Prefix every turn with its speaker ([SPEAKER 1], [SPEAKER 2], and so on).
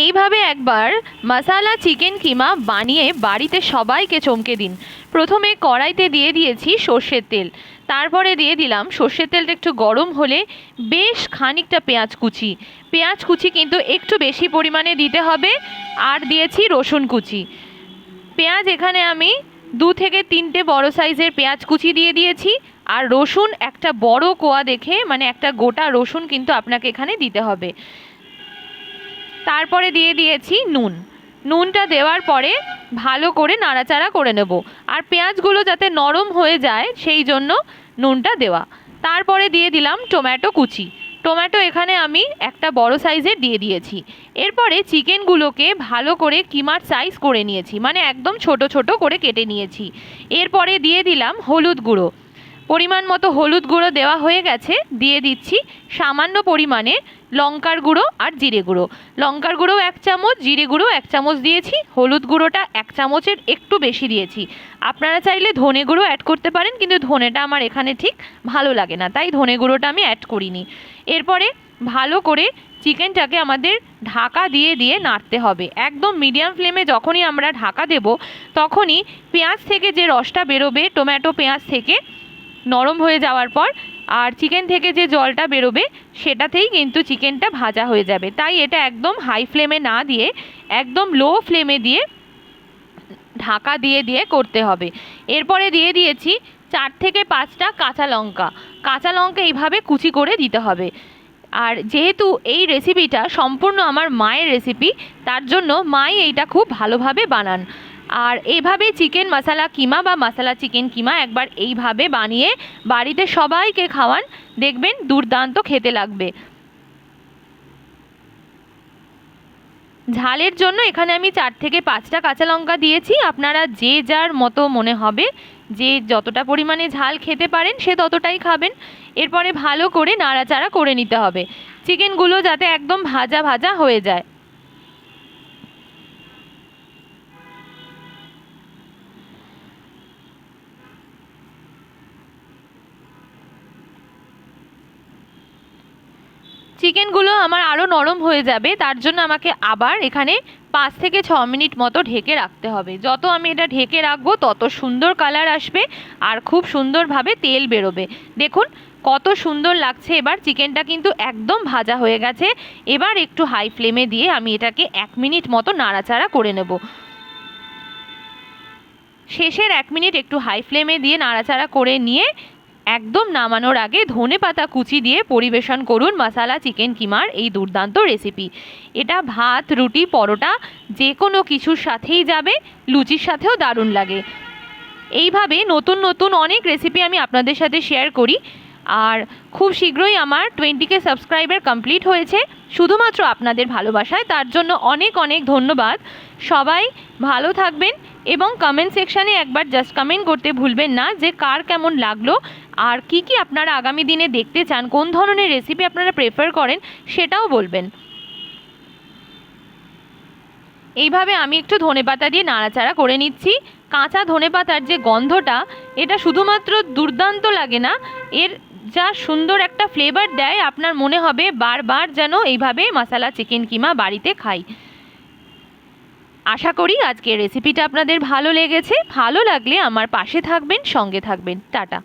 [SPEAKER 1] এইভাবে একবার মশালা চিকেন কিমা বানিয়ে বাড়িতে সবাইকে চমকে দিন। প্রথমে কড়াইতে দিয়ে দিয়েছি সর্ষের তেল, তারপরে দিয়ে দিলাম সর্ষের তেলটা একটু গরম হলে বেশ খানিকটা পেঁয়াজ কুচি কিন্তু একটু বেশি পরিমাণে দিতে হবে। আর দিয়েছি রসুন কুচি। পেঁয়াজ এখানে আমি 2 থেকে 3টে বড় সাইজের পেঁয়াজ কুচি দিয়ে দিয়েছি। আর রসুন একটা বড় কোয়া দেখে, মানে একটা গোটা রসুন কিন্তু আপনাকে এখানে দিতে হবে। তারপরে দিয়ে দিয়েছি নুনটা দেওয়ার পরে ভালো করে নাড়াচাড়া করে নেব। আর পেঁয়াজগুলো যাতে নরম হয়ে যায় সেই জন্য নুনটা দেওয়া। তারপরে দিয়ে দিলাম টমেটো এখানে আমি একটা বড় সাইজের দিয়ে দিয়েছি। এরপরে চিকেনগুলোকে ভালো করে কিমার সাইজ করে নিয়েছি, মানে একদম ছোট ছোট করে কেটে নিয়েছি। এরপরে দিয়ে দিলাম হলুদ গুঁড়ো। পরিমাণ মতো হলুদ গুঁড়ো দেওয়া হয়ে গেছে। দিয়ে দিচ্ছি সামান্য পরিমাণে লঙ্কার গুঁড়ো আর জিরে গুঁড়ো। লঙ্কার গুঁড়ো 1 চামচ, জিরে গুঁড়ো 1 চামচ দিয়েছি। হলুদ গুঁড়োটা 1 চামচের একটু বেশি দিয়েছি। আপনারা চাইলে ধনে গুঁড়ো অ্যাড করতে পারেন, কিন্তু ধনেটা আমার এখানে ঠিক ভালো লাগে না, তাই ধনে গুঁড়োটা আমি অ্যাড করিনি। এরপরে ভালো করে চিকেনটাকে আমাদের ঢাকা দিয়ে দিয়ে নাড়তে হবে। একদম মিডিয়াম ফ্লেমে যখনই আমরা ঢাকা দেব তখনই পেঁয়াজ থেকে যে রসটা বেরোবে, টমেটো পেঁয়াজ থেকে নরম হয়ে যাওয়ার পর, আর চিকেন থেকে যে জলটা বেরোবে সেটাতেই কিন্তু চিকেনটা ভাজা হয়ে যাবে। তাই এটা একদম হাই ফ্লেমে না দিয়ে একদম লো ফ্লেমে দিয়ে ঢাকা দিয়ে দিয়ে করতে হবে। এরপরে দিয়ে দিয়েছি 4 থেকে 5টা কাঁচা লঙ্কা এইভাবে কুচি করে দিতে হবে। আর যেহেতু এই রেসিপিটা সম্পূর্ণ আমার মায়ের রেসিপি, তার জন্য মাই এইটা খুব ভালোভাবে বানান। আর এইভাবে চিকেন মশালা কিমা বা মশালা চিকেন কিমা একবার এইভাবে বানিয়ে বাড়িতে সবাইকে খাওয়ান, দেখবেন দুর্দান্ত খেতে লাগবে। ঝালের জন্য এখানে আমি 4 থেকে 5টা কাঁচা লঙ্কা দিয়েছি। আপনারা যে যার মতো মনে হবে, যে যতটা পরিমাণে ঝাল খেতে পারেন সে ততটাই খাবেন। এরপরে ভালো করে নাড়াচাড়া করে নিতে হবে, চিকেনগুলো যাতে একদম ভাজা ভাজা হয়ে যায়। চিকেনগুলো আমার আরও নরম হয়ে যাবে, তার জন্য আমাকে আবার এখানে 5 থেকে 6 মিনিট মতো ঢেকে রাখতে হবে। যত আমি এটা ঢেকে রাখবো তত সুন্দর কালার আসবে আর খুব সুন্দরভাবে তেল বেরোবে। দেখুন কত সুন্দর লাগছে। এবার চিকেনটা কিন্তু একদম ভাজা হয়ে গেছে। এবার একটু হাই ফ্লেমে দিয়ে আমি এটাকে 1 মিনিট মতো নাড়াচাড়া করে নেব। শেষের 1 মিনিট একটু হাই ফ্লেমে দিয়ে নাড়াচাড়া করে নিয়ে একদম নামানোর আগে ধনেপাতা কুচি দিয়ে পরিবেশন করুন মশালা চিকেন কিমার এই দুর্দান্ত রেসিপি। এটা ভাত, রুটি, পরোটা যে কোনো কিছুর সাথেই যাবে, লুচির সাথেও দারুণ লাগে। এইভাবে নতুন নতুন অনেক রেসিপি আমি আপনাদের সাথে শেয়ার করি। আর খুব শীঘ্রই আমার 20K সাবস্ক্রাইবার কমপ্লিট হয়েছে শুধুমাত্র আপনাদের ভালোবাসায়, তার জন্য অনেক অনেক ধন্যবাদ। সবাই ভালো থাকবেন এবং কমেন্ট সেকশানে একবার জাস্ট কমেন্ট করতে ভুলবেন না যে কার কেমন লাগলো আর কি কি আপনারা আগামী দিনে দেখতে চান, কোন ধরনের রেসিপি আপনারা প্রেফার করেন সেটাও বলবেন। এইভাবে আমি একটু ধনেপাতা দিয়ে নাড়াচাড়া করে নিচ্ছি। কাঁচা ধনেপাতার যে গন্ধটা, এটা শুধুমাত্র দুর্দান্ত লাগে না, এর যা সুন্দর একটা ফ্লেভার দেয়, আপনার মনে হবে বারবার যেন এইভাবে মশালা চিকেন কিমা বাড়িতে খাই। আশা করি আজকের রেসিপিটা আপনাদের ভালো লেগেছে। ভালো লাগলে আমার পাশে থাকবেন, সঙ্গে থাকবেন। টাটা।